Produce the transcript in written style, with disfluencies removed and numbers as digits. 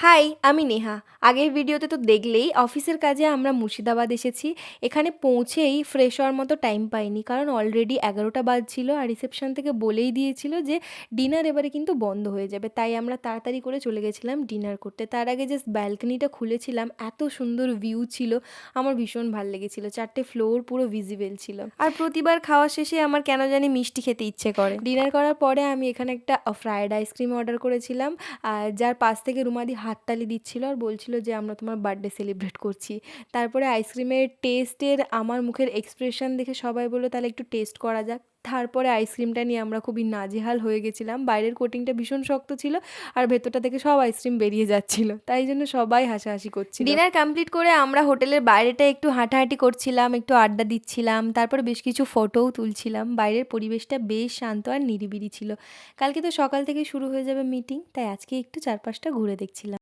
High, আমি নেহা। আগের ভিডিওতে তো দেখলেই অফিসের কাজে আমরা মুর্শিদাবাদ এসেছি। এখানে পৌঁছেই ফ্রেশ হওয়ার মতো টাইম পাইনি, কারণ অলরেডি 11টা বাজছিল আর রিসেপশন থেকে বলেই দিয়েছিল যে ডিনার এবারে কিন্তু বন্ধ হয়ে যাবে। তাই আমরা তাড়াতাড়ি করে চলে গেছিলাম ডিনার করতে। তার আগে জাস্ট ব্যালকনিটা খুলেছিলাম, এত সুন্দর ভিউ ছিল, আমার ভীষণ ভাল লেগেছিল। 4টে ফ্লোর পুরো ভিজিবল ছিল। আর প্রতিবার খাওয়া শেষে আমার কেন জানি মিষ্টি খেতে ইচ্ছে করে। ডিনার করার পরে আমি এখানে একটা ফ্রায়েড আইসক্রিম অর্ডার করেছিলাম, আর যার পাশ থেকে রুমাদি হাততালি দিচ্ছিল আর বলছিল যে আমরা তোমার বার্থডে সেলিব্রেট করছি। তারপরে আইসক্রিমের টেস্টের আমার মুখের এক্সপ্রেশন দেখে সবাই বললো তাহলে একটু টেস্ট করা যাক। তারপরে আইসক্রিমটা নিয়ে আমরা খুবই নাজেহাল হয়ে গেছিলাম। বাইরের কোটিংটা ভীষণ শক্ত ছিল আর ভেতরটা থেকে সব আইসক্রিম বেরিয়ে যাচ্ছিল, তাই জন্য সবাই হাসাহাসি করছিল। ডিনার কমপ্লিট করে আমরা হোটেলের বাইরেটা একটু হাঁটাহাঁটি করছিলাম, একটু আড্ডা দিচ্ছিলাম, তারপরে বেশ কিছু ফটোও তুলছিলাম। বাইরের পরিবেশটা বেশ শান্ত আর নিরিবিলি ছিল। কালকে তো সকাল থেকে শুরু হয়ে যাবে মিটিং, তাই আজকে একটু চারপাশটা ঘুরে দেখছিলাম।